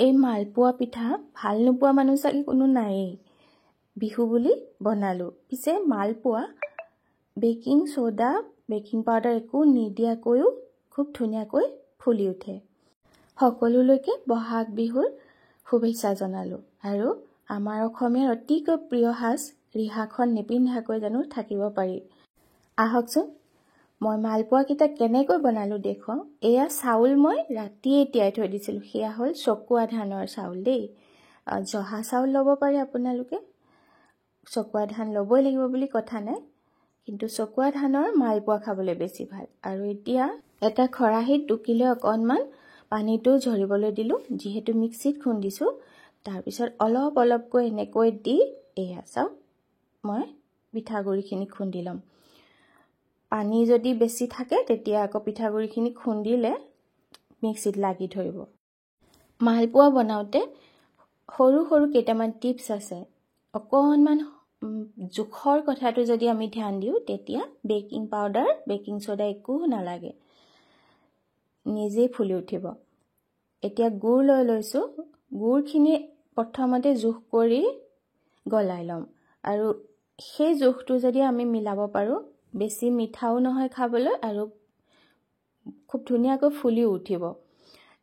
এই মালপোৱা পিঠা ভাল নোপোৱা মানুহ চাগে কোনো নায়েই। বিহু বুলি বনালোঁ। পিছে মালপোৱা বেকিং সোডা, বেকিং পাউডাৰ একো নিদিয়াকৈও খুব ধুনীয়াকৈ ফুলি উঠে। সকলোলৈকে বহাগ বিহুৰ শুভেচ্ছা জনালোঁ। আৰু আমাৰ অসমীয়াৰ অতিকৈ প্ৰিয় সাজ ৰিহাখন নিপিন্ধাকৈ জানো থাকিব পাৰি। আহকচোন মই মালপোৱাকেইটা কেনেকৈ বনালোঁ দেখুৱাওঁ। এয়া চাউল মই ৰাতিয়ে তিয়াই থৈ দিছিলোঁ। সেয়া হ'ল চকুৱা ধানৰ চাউল দেই। জহা চাউল ল'ব পাৰে আপোনালোকে। চকুৱা ধান ল'বই লাগিব বুলি কথা নাই, কিন্তু চকুৱা ধানৰ মালপোৱা খাবলৈ বেছি ভাল। আৰু এতিয়া এটা খৰাহীত টুকিলৈ অকণমান পানীটো ঝৰিবলৈ দিলোঁ, যিহেতু মিক্সিত খুন্দিছোঁ। তাৰপিছত অলপ অলপকৈ এনেকৈ দি এয়া চাওক মই পিঠাগুড়িখিনি খুন্দি ল'ম। পানী যদি বেছি থাকে তেতিয়া আকৌ পিঠাগুড়িখিনি খুন্দিলে মিক্সিত লাগি ধৰিব। মালপোৱা বনাওঁতে সৰু সৰু কেইটামান টিপছ আছে। অকণমান জোখৰ কথাটো যদি আমি ধ্যান দিওঁ তেতিয়া বেকিং পাউডাৰ, বেকিং সোডা একো নালাগে, নিজেই ফুলি উঠিব। এতিয়া গুড় লৈ লৈছোঁ। গুড়খিনি প্ৰথমতে জোখ কৰি গলাই ল'ম। আৰু সেই জোখটো যদি আমি মিলাব পাৰোঁ, বেছি মিঠাও নহয় খাবলৈ আৰু খুব ধুনীয়াকৈ ফুলিও উঠিব।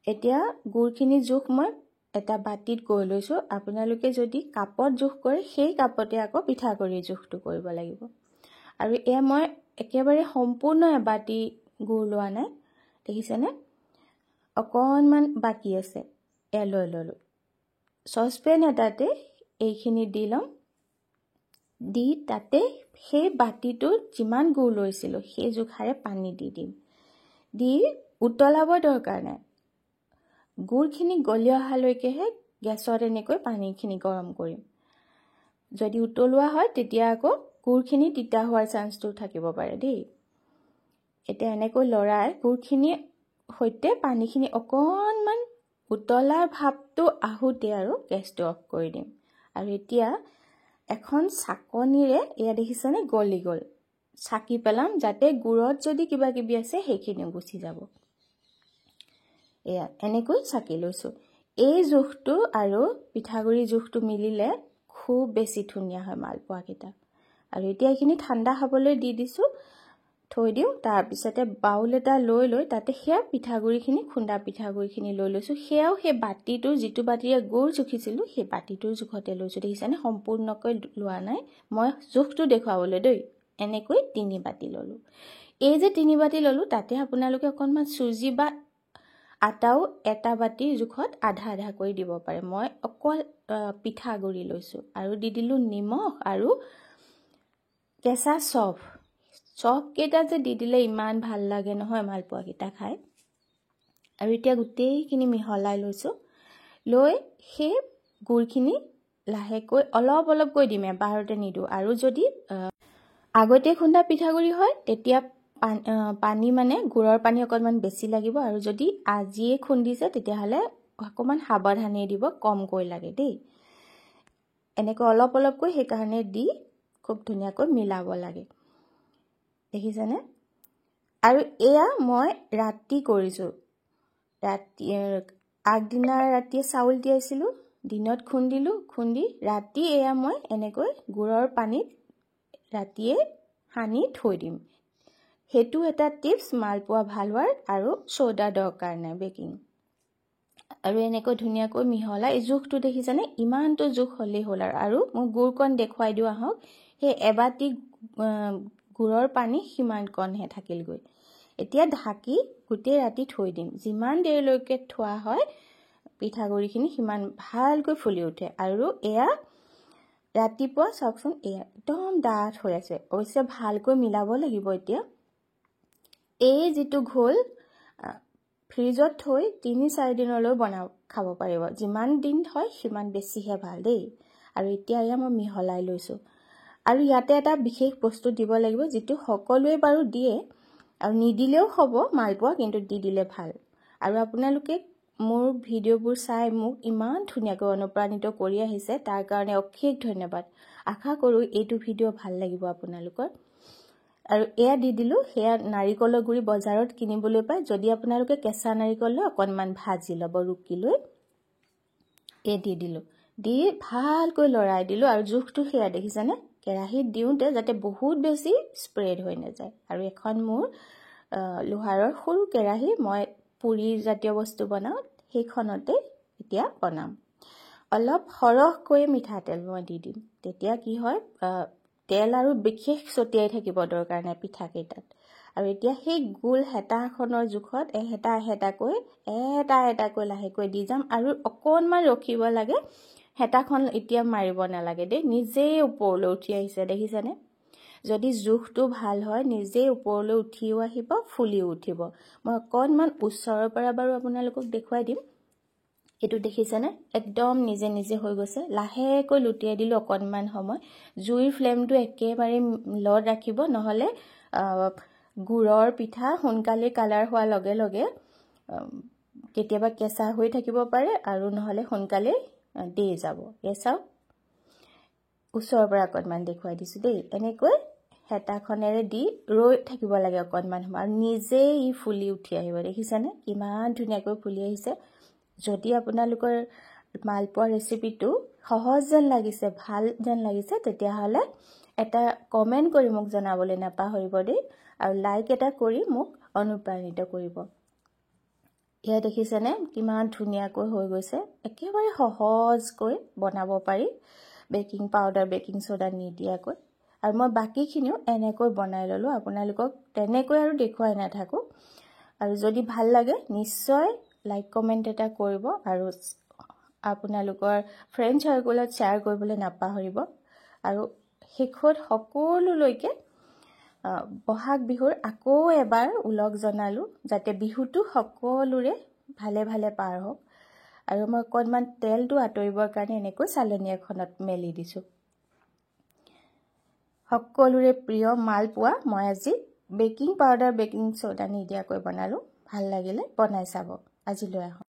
এতিয়া গুড়খিনি জোখ মই এটা বাতিত গৈ লৈছোঁ। আপোনালোকে যদি কাপত জোখ কৰে সেই কাপতে আকৌ পিঠাগুড়িৰ জোখটো কৰিব লাগিব। আৰু এয়া মই একেবাৰে সম্পূৰ্ণ এবাতি গুড় লোৱা নাই, দেখিছেনে? অকণমান বাকী আছে। এয়া লৈ ল'লোঁ। চচপেন এটাতে এইখিনি দি ল'ম। দি তাতে সেই বাতিটোত যিমান গুড় লৈছিলোঁ সেই জোখাৰে পানী দি দিম। দি উতলাব দৰকাৰ নাই। গুড়খিনি গলি অহালৈকেহে গেছত এনেকৈ পানীখিনি গৰম কৰিম। যদি উতলোৱা হয় তেতিয়া আকৌ গুড়খিনি তিতা হোৱাৰ চান্সটো থাকিব পাৰে দেই। এতিয়া এনেকৈ লৰাই গুড়খিনিৰ সৈতে পানীখিনি অকণমান উতলাৰ ভাৱটো আহোঁতে আৰু গেছটো অফ কৰি দিম। আৰু এতিয়া এখন চাকনিৰে এয়া দেখিছেনে গলি গ'ল, চাকি পেলাম যাতে গুড়ত যদি কিবা কিবি আছে সেইখিনিও গুচি যাব। এয়া এনেকৈ চাকি লৈছোঁ। এই জোখটো আৰু পিঠাগুড়িৰ জোখটো মিলিলে খুব বেছি ধুনীয়া হয় মালপোৱাকেইটা। আৰু এতিয়া এইখিনি ঠাণ্ডা হ'বলৈ দি দিছোঁ, থৈ দিওঁ। তাৰপিছতে বাউল এটা লৈ তাতে সেয়া পিঠাগুড়িখিনি, খুন্দা পিঠাগুড়িখিনি লৈ লৈছোঁ। সেয়াও সেই বাতিটোৰ, যিটো বাতিৰে গুড় জুখিছিলোঁ সেই বাতিটোৰ জোখতে লৈছোঁ। দেখিছেনে? সম্পূৰ্ণকৈ লোৱা নাই, মই জোখটো দেখুৱাবলৈ দেই। এনেকৈ 3 বাতি ল'লোঁ। এই যে 3 বাতি ল'লোঁ তাতে আপোনালোকে অকণমান চুজি বা আটাও এটা বাতিৰ জোখত আধা আধা কৰি দিব পাৰে। মই অকল পিঠাগুড়ি লৈছোঁ। আৰু দি দিলোঁ নিমখ আৰু কেঁচা চফ। চফকেইটা যে দি দিলে ইমান ভাল লাগে নহয় মালপোৱাকেইটা খাই। আৰু এতিয়া গোটেইখিনি মিহলাই লৈছোঁ। লৈ সেই গুড়খিনি লাহেকৈ অলপ অলপকৈ দিম, এবাৰতে নিদিওঁ। আৰু যদি আগতে খুন্দা পিঠাগুড়ি হয় তেতিয়া পানী মানে গুড়ৰ পানী অকণমান বেছি লাগিব। আৰু যদি আজিয়ে খুন্দিছে তেতিয়াহ'লে অকণমান সাৱধানে দিব, কমকৈ লাগে দেই। এনেকৈ অলপ অলপকৈ সেইকাৰণে দি খুব ধুনীয়াকৈ মিলাব লাগে, দেখিছেনে? আৰু এয়া মই ৰাতি কৰিছোঁ। আগদিনা ৰাতিয়ে চাউল তিয়াইছিলোঁ, দিনত খুন্দিলোঁ, খুন্দি ৰাতি এয়া মই এনেকৈ গুড়ৰ পানীত ৰাতিয়ে সানি থৈ দিম। সেইটো এটা টিপছ মালপোৱা ভাল হোৱাৰ। আৰু সোডা দৰকাৰ নাই, বেকিং। আৰু এনেকৈ ধুনীয়াকৈ মিহলাই জোখটো দেখিছেনে? ইমানটো জোখ হ'লেই হ'ল। আৰু মই গুড়কণ দেখুৱাই দিওঁ আহক। সেই এবাতি গুড়ৰ পানী সিমানকণহে থাকিলগৈ। এতিয়া ঢাকি গোটেই ৰাতি থৈ দিম। যিমান দেৰিলৈকে থোৱা হয় পিঠাগুড়িখিনি সিমান ভালকৈ ফুলি উঠে। আৰু এয়া ৰাতিপুৱা চাওকচোন, এয়া একদম ডাঠ হৈ আছে। অৱশ্যে ভালকৈ মিলাব লাগিব। এতিয়া এই যিটো ঘোল ফ্ৰিজত থৈ 3-4 দিনলৈ খাব পাৰিব। যিমান দিন হয় সিমান বেছিহে ভাল দেই। আৰু এতিয়া এয়া মই মিহলাই লৈছোঁ। আৰু ইয়াতে এটা বিশেষ বস্তু দিব লাগিব, যিটো সকলোৱে বাৰু দিয়ে আৰু নিদিলেও হ'ব মালপোৱা, কিন্তু দি দিলে ভাল। আৰু আপোনালোকে মোৰ ভিডিঅ'বোৰ চাই মোক ইমান ধুনীয়াকৈ অনুপ্ৰাণিত কৰি আহিছে, তাৰ কাৰণে অশেষ ধন্যবাদ। আশা কৰোঁ এইটো ভিডিঅ' ভাল লাগিব আপোনালোকৰ। আৰু এয়া দি দিলোঁ। সেয়া নাৰিকলৰ গুড়ি বজাৰত কিনিবলৈ পায়। যদি আপোনালোকে কেঁচা নাৰিকল লয় অকণমান ভাজি ল'ব ৰুকি লৈ। এই দি দিলোঁ, দি ভালকৈ লৰাই দিলোঁ। আৰু জোখটো সেয়া দেখিছেনে, কেৰাহীত দিওঁতে যাতে বহুত বেছি স্প্ৰেড হৈ নাযায়। আৰু এখন মোৰ লোহাৰৰ সৰু কেৰাহী, মই পুৰি জাতীয় বস্তু বনাওঁ, সেইখনতে এতিয়া বনাম। অলপ সৰহকৈ মিঠাতেল মই দি দিম, তেতিয়া কি হয় তেল আৰু বিশেষ ছটিয়াই থাকিব দৰকাৰ নাই পিঠাকেইটাত। আৰু এতিয়া সেই গোল হেতাখনৰ জোখত এটা এটাকৈ লাহেকৈ দি যাম। আৰু অকণমান ৰখিব লাগে, হেতাখন এতিয়া মাৰিব নালাগে দেই, নিজেই ওপৰলৈ উঠি আহিছে দেখিছেনে। যদি জোখটো ভাল হয় নিজেই ওপৰলৈ উঠিও আহিব, ফুলিও উঠিব। মই অকণমান ওচৰৰ পৰা বাৰু আপোনালোকক দেখুৱাই দিম। এইটো দেখিছেনে, একদম নিজে নিজে হৈ গৈছে। লাহেকৈ লুটিয়াই দিলোঁ অকণমান সময়। জুইৰ ফ্লেমটো একেবাৰে লত ৰাখিব, নহ'লে গুড়ৰ পিঠা সোনকালে কালাৰ হোৱাৰ লগে লগে কেতিয়াবা কেঁচা হৈ থাকিব পাৰে, আৰু নহ'লে সোনকালে দি যাব। এই চাওক, ওচৰৰ পৰা অকণমান দেখুৱাই দিছোঁ দেই। এনেকৈ হেতাখনেৰে দি ৰৈ থাকিব লাগে অকণমান সময়, আৰু নিজেই ই ফুলি উঠি আহিব। দেখিছেনে কিমান ধুনীয়াকৈ ফুলি আহিছে। যদি আপোনালোকৰ মালপোৱা ৰেচিপিটো সহজ যেন লাগিছে, ভাল যেন লাগিছে, তেতিয়াহ'লে এটা কমেণ্ট কৰি মোক জনাবলৈ নাপাহৰিব দেই। আৰু লাইক এটা কৰি মোক অনুপ্ৰাণিত কৰিব। এয়া দেখিছেনে কিমান ধুনীয়াকৈ হৈ গৈছে, একেবাৰে সহজকৈ বনাব পাৰি বেকিং পাউডাৰ বেকিং ছ'ডা নিদিয়াকৈ। আৰু মই বাকীখিনিও এনেকৈ বনাই ল'লোঁ, আপোনালোকক তেনেকৈ আৰু দেখুৱাই নাথাকোঁ। আৰু যদি ভাল লাগে নিশ্চয় লাইক কমেণ্ট এটা কৰিব, আৰু আপোনালোকৰ ফ্ৰেণ্ড চাৰ্কুলত শ্বেয়াৰ কৰিবলৈ নাপাহৰিব। আৰু শেষত সকলোলৈকে বহাগ বিহুৰ আকৌ এবাৰ ওলগ জনালোঁ, যাতে বিহুটো সকলোৰে ভালে ভালে পাৰ হওক। আৰু মই অকণমান তেলটো আঁতৰিবৰ কাৰণে এনেকৈ চালনী এখনত মেলি দিছোঁ। সকলোৰে প্ৰিয় মালপোৱা মই আজি বেকিং পাউডাৰ বেকিং ছ'ডা নিদিয়াকৈ বনালোঁ। ভাল লাগিলে বনাই চাব। আজিলৈ আহোঁ।